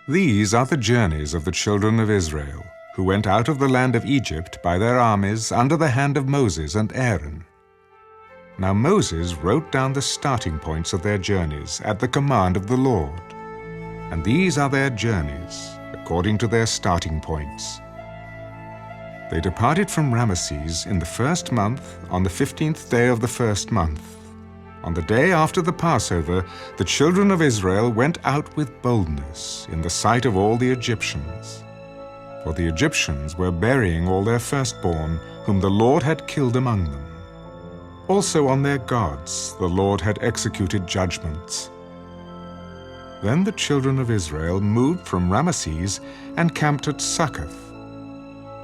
These are the journeys of the children of Israel, who went out of the land of Egypt by their armies under the hand of Moses and Aaron. Now Moses wrote down the starting points of their journeys at the command of the Lord. And these are their journeys, according to their starting points. They departed from Ramesses in the first month, on the 15th day of the first month. On the day after the Passover, the children of Israel went out with boldness in the sight of all the Egyptians. For the Egyptians were burying all their firstborn, whom the Lord had killed among them. Also on their gods the Lord had executed judgments. Then the children of Israel moved from Ramesses and camped at Succoth.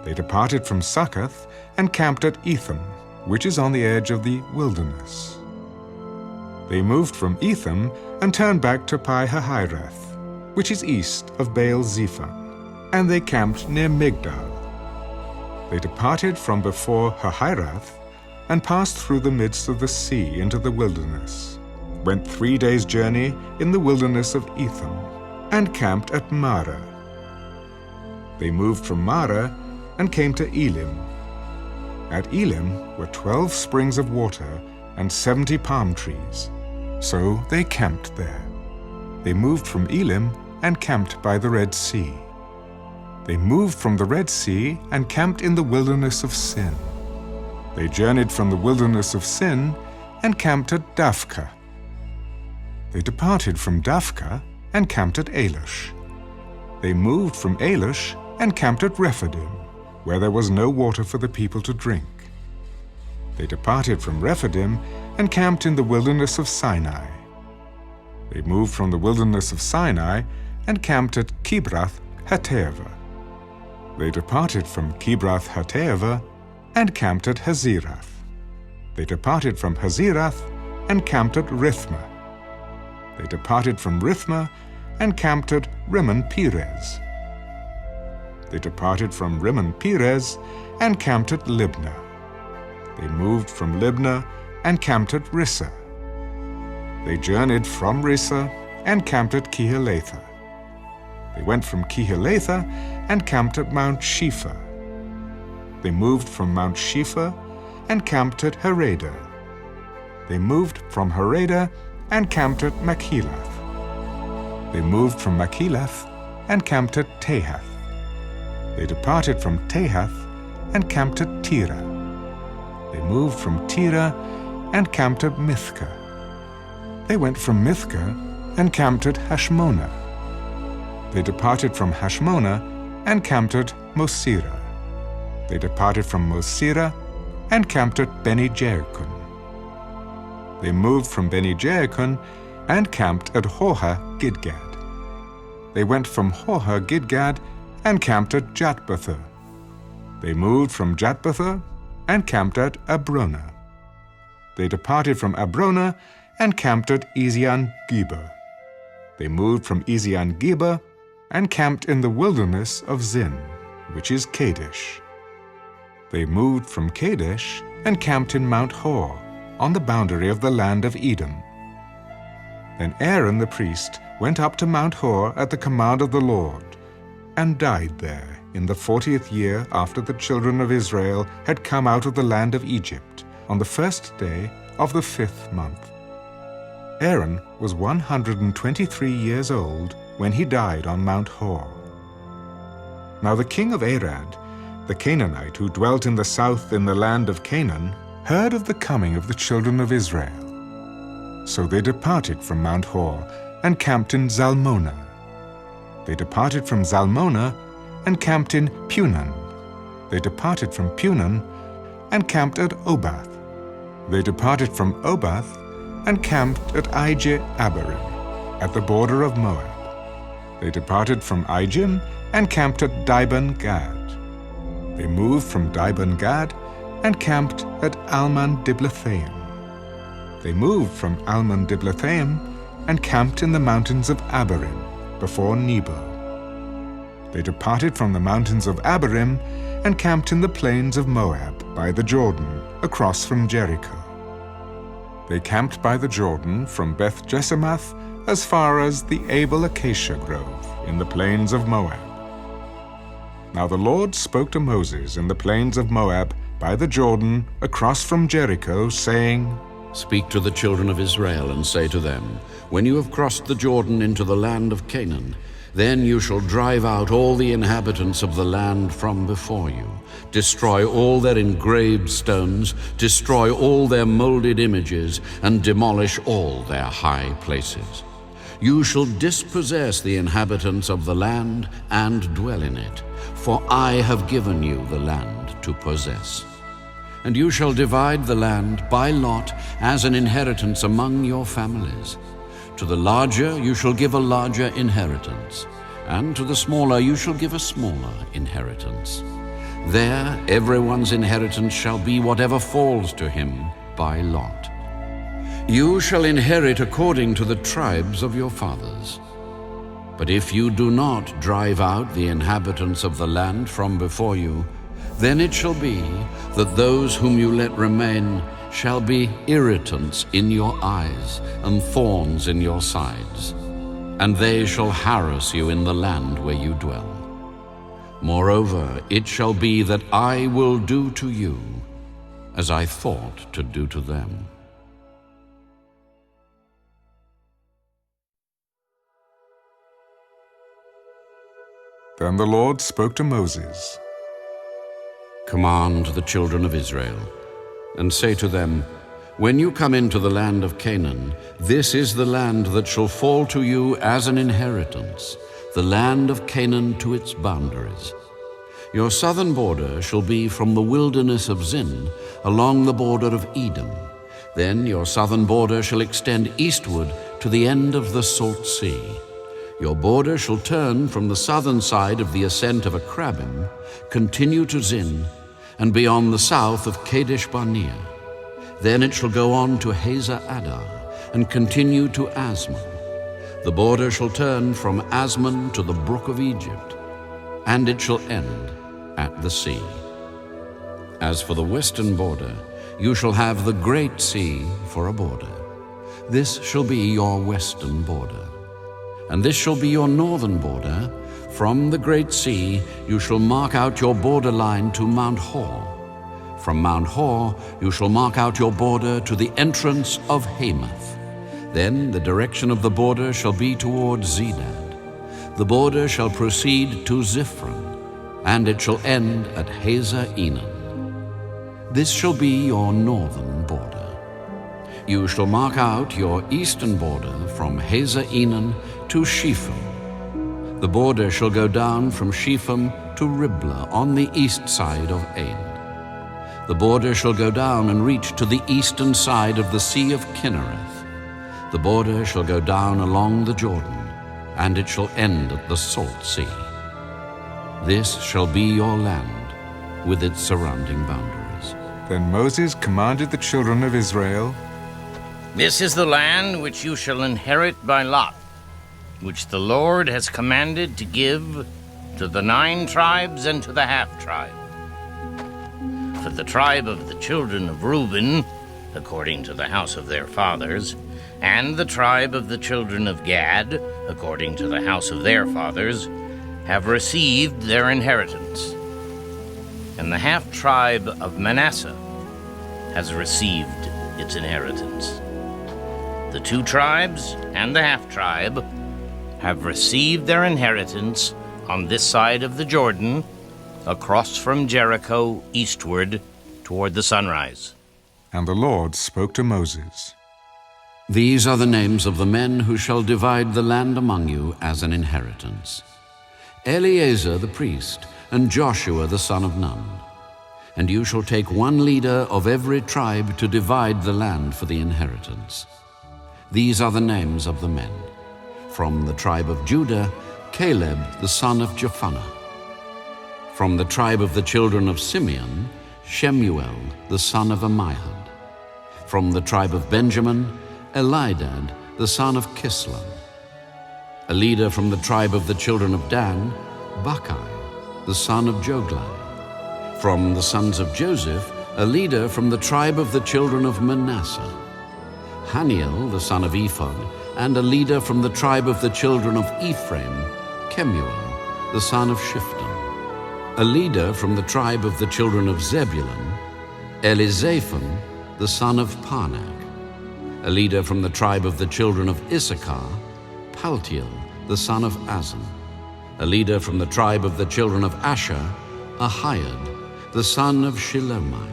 They departed from Succoth and camped at Etham, which is on the edge of the wilderness. They moved from Etham and turned back to Pi-hahiroth, which is east of Baal-zephon, and they camped near Migdal. They departed from before Hahiroth and passed through the midst of the sea into the wilderness, went 3 days' journey in the wilderness of Etham, and camped at Marah. They moved from Marah and came to Elim. At Elim were 12 springs of water and 70 palm trees, so they camped there. They moved from Elim and camped by the Red Sea. They moved from the Red Sea and camped in the wilderness of Sin. They journeyed from the wilderness of Sin and camped at Daphka. They departed from Daphka and camped at Alush. They moved from Alush and camped at Rephidim, where there was no water for the people to drink. They departed from Rephidim and camped in the wilderness of Sinai. They moved from the wilderness of Sinai and camped at Kibroth Hattaavah. They departed from Kibroth Hattaavah and camped at Hazerath. They departed from Hazerath and camped at Rithmah. They departed from Rithmah and camped at Rimmon-Perez. They departed from Rimmon-Perez and camped at Libnah. They moved from Libnah and camped at Rissah. They journeyed from Rissah and camped at Kehelathah. They went from Kehelathah and camped at Mount Shepha. They moved from Mount Shepha and camped at Harada. They moved from Harada and camped at Machelath. They moved from Machelath and camped at Tahath. They departed from Tahath and camped at Terah. They moved from Terah and camped at Mithkah. They went from Mithkah and camped at Hashmonah. They departed from Hashmonah and camped at Mosera. They departed from Mosera and camped at Beni-Jaakon. They moved from Beni-Jaakon and camped at Horah-Gidgad. They went from Horah-Gidgad and camped at Jotbathah. They moved from Jotbathah and camped at Abronah. They departed from Abronah and camped at Ezion-Geber. They moved from Ezion-Geber and camped in the wilderness of Zin, which is Kadesh. They moved from Kadesh and camped in Mount Hor, on the boundary of the land of Edom. Then Aaron the priest went up to Mount Hor at the command of the Lord, and died there in the 40th year after the children of Israel had come out of the land of Egypt, on the first day of the 5th month. Aaron was 123 years old when he died on Mount Hor. Now the king of Arad, the Canaanite who dwelt in the south in the land of Canaan, heard of the coming of the children of Israel. So they departed from Mount Hor and camped in Zalmonah. They departed from Zalmonah and camped in Punon. They departed from Punon and camped at Obath. They departed from Obath and camped at Ije-Abarim, at the border of Moab. They departed from Ijim and camped at Dibon-Gad. They moved from Dibon-Gad and camped at Almon-Diblathaim. They moved from Almon-Diblathaim and camped in the mountains of Abarim, before Nebo. They departed from the mountains of Abarim and camped in the plains of Moab, by the Jordan, across from Jericho. They camped by the Jordan from Beth-Jesimoth as far as the Abel Acacia Grove in the plains of Moab. Now the Lord spoke to Moses in the plains of Moab by the Jordan across from Jericho, saying, Speak to the children of Israel and say to them, When you have crossed the Jordan into the land of Canaan, then you shall drive out all the inhabitants of the land from before you, destroy all their engraved stones, destroy all their molded images, and demolish all their high places. You shall dispossess the inhabitants of the land and dwell in it, for I have given you the land to possess. And you shall divide the land by lot as an inheritance among your families. To the larger you shall give a larger inheritance, and to the smaller you shall give a smaller inheritance. There everyone's inheritance shall be whatever falls to him by lot. You shall inherit according to the tribes of your fathers. But if you do not drive out the inhabitants of the land from before you, then it shall be that those whom you let remain shall be irritants in your eyes and thorns in your sides, and they shall harass you in the land where you dwell. Moreover, it shall be that I will do to you as I thought to do to them. Then the Lord spoke to Moses. Command the children of Israel, and say to them, When you come into the land of Canaan, this is the land that shall fall to you as an inheritance, the land of Canaan to its boundaries. Your southern border shall be from the wilderness of Zin along the border of Edom. Then your southern border shall extend eastward to the end of the Salt Sea. Your border shall turn from the southern side of the ascent of Akrabim, continue to Zin, and be on the south of Kadesh Barnea. Then it shall go on to Hazar Adar, and continue to Asmon. The border shall turn from Asmon to the brook of Egypt, and it shall end at the sea. As for the western border, you shall have the great sea for a border. This shall be your western border. And this shall be your northern border. From the great sea you shall mark out your borderline to Mount Hor. From Mount Hor you shall mark out your border to the entrance of Hamath. Then the direction of the border shall be toward Zedad. The border shall proceed to Ziphron, and it shall end at Hazar Enan. This shall be your northern border. You shall mark out your eastern border from Hazar Enan to Shepham. The border shall go down from Shepham to Riblah on the east side of Ain. The border shall go down and reach to the eastern side of the Sea of Kinnereth. The border shall go down along the Jordan, and it shall end at the Salt Sea. This shall be your land with its surrounding boundaries. Then Moses commanded the children of Israel, This is the land which you shall inherit by lot, which the Lord has commanded to give to the 9 tribes and to the half-tribe. For the tribe of the children of Reuben, according to the house of their fathers, and the tribe of the children of Gad, according to the house of their fathers, have received their inheritance. And the half-tribe of Manasseh has received its inheritance. The 2 tribes and the half-tribe have received their inheritance on this side of the Jordan, across from Jericho eastward toward the sunrise. And the Lord spoke to Moses. These are the names of the men who shall divide the land among you as an inheritance: Eleazar the priest, and Joshua the son of Nun. And you shall take 1 leader of every tribe to divide the land for the inheritance. These are the names of the men. From the tribe of Judah, Caleb the son of Jephunneh. From the tribe of the children of Simeon, Shemuel the son of Ammihud. From the tribe of Benjamin, Elidad the son of Kislon. A leader from the tribe of the children of Dan, Bakkai the son of Joglai. From the sons of Joseph, a leader from the tribe of the children of Manasseh, Haniel the son of Ephod, and a leader from the tribe of the children of Ephraim, Kemuel, the son of Shiftan. A leader from the tribe of the children of Zebulun, Elizaphan, the son of Parnach. A leader from the tribe of the children of Issachar, Paltiel, the son of Azan. A leader from the tribe of the children of Asher, Ahiad, the son of Shilomai.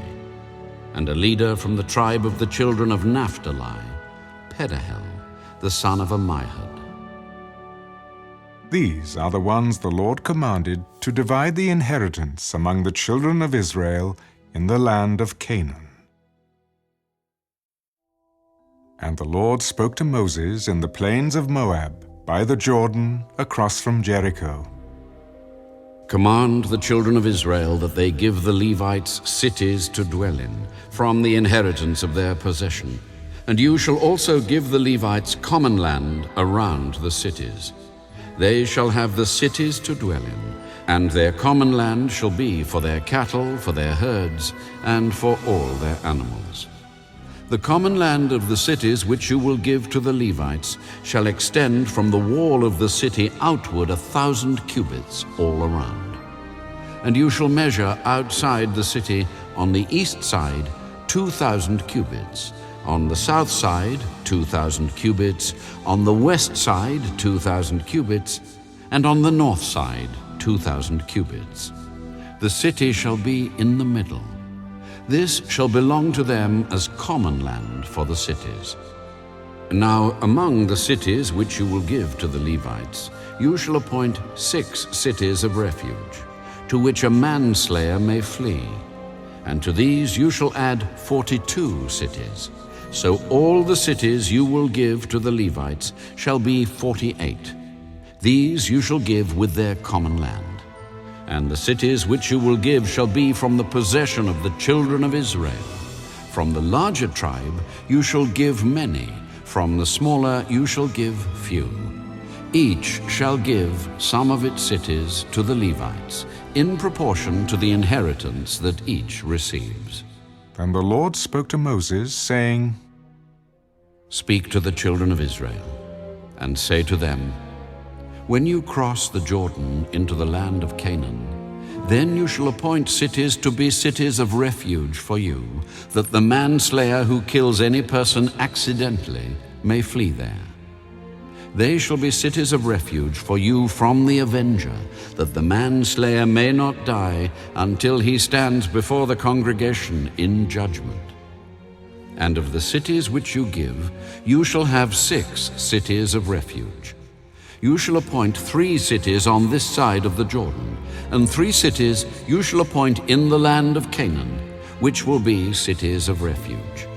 And a leader from the tribe of the children of Naphtali, Pedahel, the son of Ammihud. These are the ones the Lord commanded to divide the inheritance among the children of Israel in the land of Canaan. And the Lord spoke to Moses in the plains of Moab, by the Jordan, across from Jericho. Command the children of Israel that they give the Levites cities to dwell in, from the inheritance of their possession. And you shall also give the Levites common land around the cities. They shall have the cities to dwell in, and their common land shall be for their cattle, for their herds, and for all their animals. The common land of the cities which you will give to the Levites shall extend from the wall of the city outward 1,000 cubits all around. And you shall measure outside the city on the east side 2,000 cubits, on the south side 2,000 cubits, on the west side 2,000 cubits, and on the north side 2,000 cubits. The city shall be in the middle. This shall belong to them as common land for the cities. Now among the cities which you will give to the Levites, you shall appoint 6 cities of refuge, to which a manslayer may flee. And to these you shall add 42 cities. So all the cities you will give to the Levites shall be 48. These you shall give with their common land. And the cities which you will give shall be from the possession of the children of Israel. From the larger tribe you shall give many, from the smaller you shall give few. Each shall give some of its cities to the Levites, in proportion to the inheritance that each receives. Then the Lord spoke to Moses, saying, Speak to the children of Israel, and say to them, When you cross the Jordan into the land of Canaan, then you shall appoint cities to be cities of refuge for you, that the manslayer who kills any person accidentally may flee there. They shall be cities of refuge for you from the avenger, that the manslayer may not die until he stands before the congregation in judgment. And of the cities which you give, you shall have 6 cities of refuge. You shall appoint 3 cities on this side of the Jordan, and 3 cities you shall appoint in the land of Canaan, which will be cities of refuge.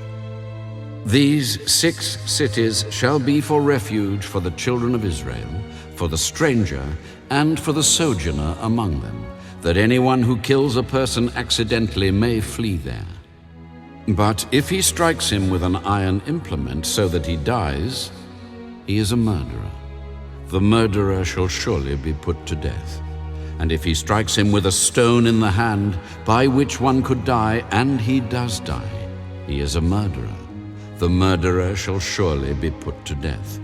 These 6 cities shall be for refuge for the children of Israel, for the stranger, and for the sojourner among them, that anyone who kills a person accidentally may flee there. But if he strikes him with an iron implement so that he dies, he is a murderer. The murderer shall surely be put to death. And if he strikes him with a stone in the hand, by which one could die, and he does die, he is a murderer. The murderer shall surely be put to death.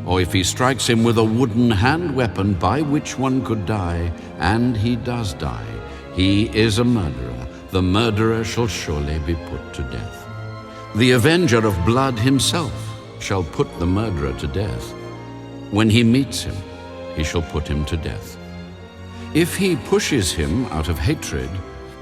Or if he strikes him with a wooden hand weapon by which one could die, and he does die, he is a murderer. The murderer shall surely be put to death. The avenger of blood himself shall put the murderer to death. When he meets him, he shall put him to death. If he pushes him out of hatred,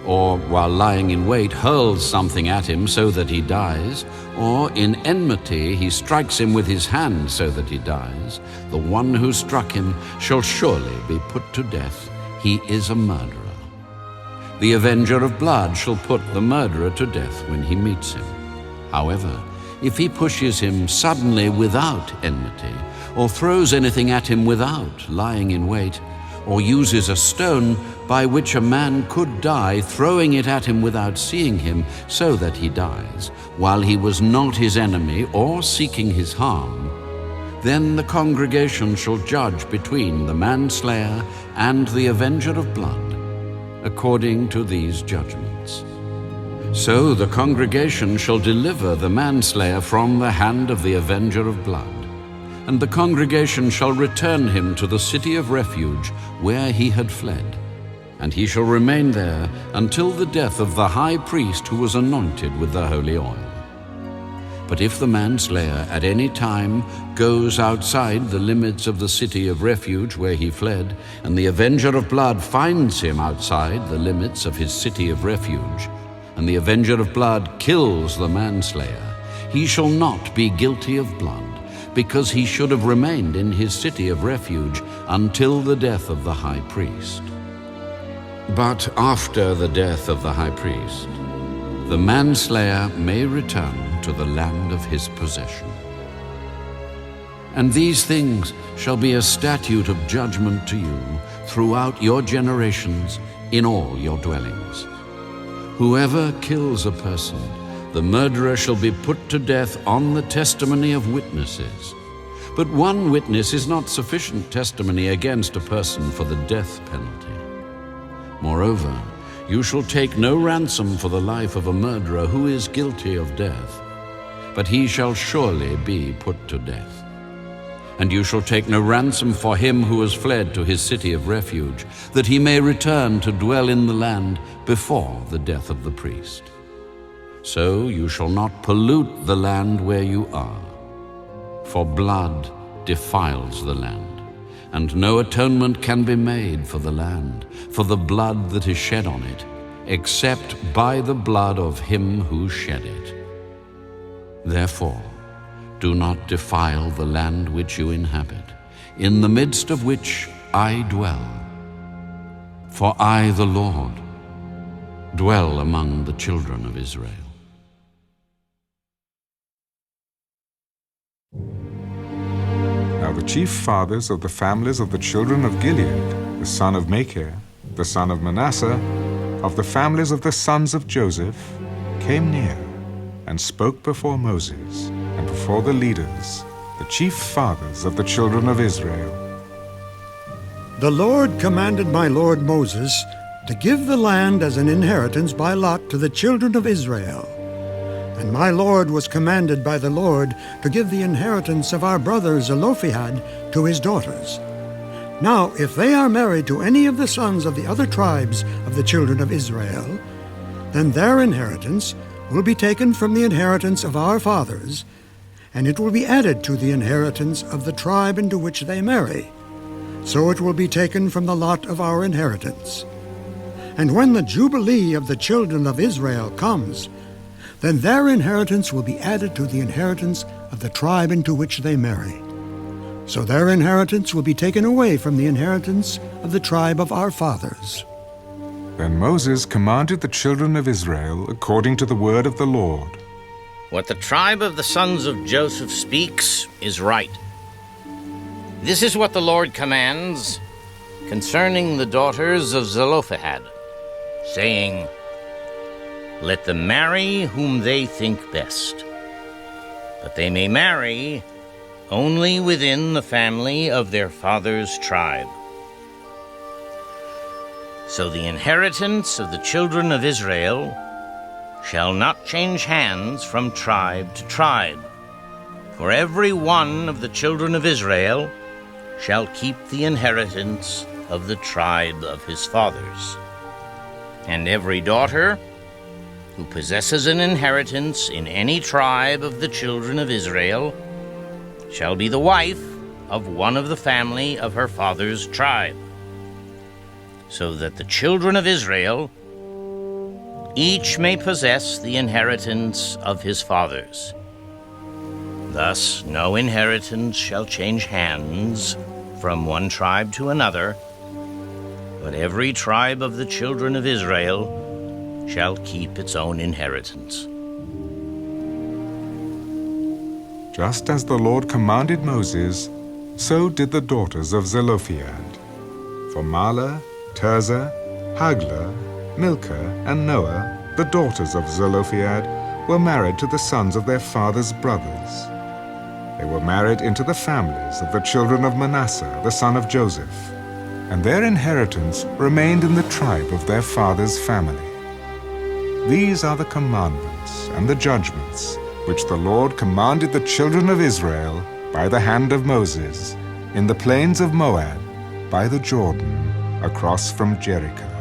or while lying in wait hurls something at him so that he dies, or in enmity he strikes him with his hand so that he dies, the one who struck him shall surely be put to death. He is a murderer. The avenger of blood shall put the murderer to death when he meets him. However, if he pushes him suddenly without enmity, or throws anything at him without lying in wait, or uses a stone by which a man could die, throwing it at him without seeing him, so that he dies, while he was not his enemy or seeking his harm, then the congregation shall judge between the manslayer and the avenger of blood, according to these judgments. So the congregation shall deliver the manslayer from the hand of the avenger of blood. And the congregation shall return him to the city of refuge where he had fled, and he shall remain there until the death of the high priest who was anointed with the holy oil. But if the manslayer at any time goes outside the limits of the city of refuge where he fled, and the avenger of blood finds him outside the limits of his city of refuge, and the avenger of blood kills the manslayer, he shall not be guilty of blood, because he should have remained in his city of refuge until the death of the high priest. But after the death of the high priest, the manslayer may return to the land of his possession. And these things shall be a statute of judgment to you throughout your generations in all your dwellings. Whoever kills a person, the murderer shall be put to death on the testimony of witnesses. But one witness is not sufficient testimony against a person for the death penalty. Moreover, you shall take no ransom for the life of a murderer who is guilty of death, but he shall surely be put to death. And you shall take no ransom for him who has fled to his city of refuge, that he may return to dwell in the land before the death of the priest. So you shall not pollute the land where you are, for blood defiles the land. And no atonement can be made for the land, for the blood that is shed on it, except by the blood of him who shed it. Therefore, do not defile the land which you inhabit, in the midst of which I dwell. For I, the Lord, dwell among the children of Israel. Now the chief fathers of the families of the children of Gilead, the son of Machir, the son of Manasseh, of the families of the sons of Joseph, came near and spoke before Moses and before the leaders, the chief fathers of the children of Israel. The Lord commanded my lord Moses to give the land as an inheritance by lot to the children of Israel. And my lord was commanded by the Lord to give the inheritance of our brother Zelophehad to his daughters. Now, if they are married to any of the sons of the other tribes of the children of Israel, then their inheritance will be taken from the inheritance of our fathers, and it will be added to the inheritance of the tribe into which they marry. So it will be taken from the lot of our inheritance. And when the Jubilee of the children of Israel comes, then their inheritance will be added to the inheritance of the tribe into which they marry. So their inheritance will be taken away from the inheritance of the tribe of our fathers. Then Moses commanded the children of Israel according to the word of the Lord. What the tribe of the sons of Joseph speaks is right. This is what the Lord commands concerning the daughters of Zelophehad, saying, "Let them marry whom they think best, but they may marry only within the family of their father's tribe." So the inheritance of the children of Israel shall not change hands from tribe to tribe, for every one of the children of Israel shall keep the inheritance of the tribe of his fathers. And every daughter who possesses an inheritance in any tribe of the children of Israel shall be the wife of one of the family of her father's tribe, so that the children of Israel each may possess the inheritance of his fathers. Thus no inheritance shall change hands from one tribe to another, but every tribe of the children of Israel shall keep its own inheritance. Just as the Lord commanded Moses, so did the daughters of Zelophehad. For Mahlah, Tirzah, Haglah, Milcah, and Noah, the daughters of Zelophehad, were married to the sons of their father's brothers. They were married into the families of the children of Manasseh, the son of Joseph, and their inheritance remained in the tribe of their father's family. These are the commandments and the judgments which the Lord commanded the children of Israel by the hand of Moses, in the plains of Moab, by the Jordan, across from Jericho.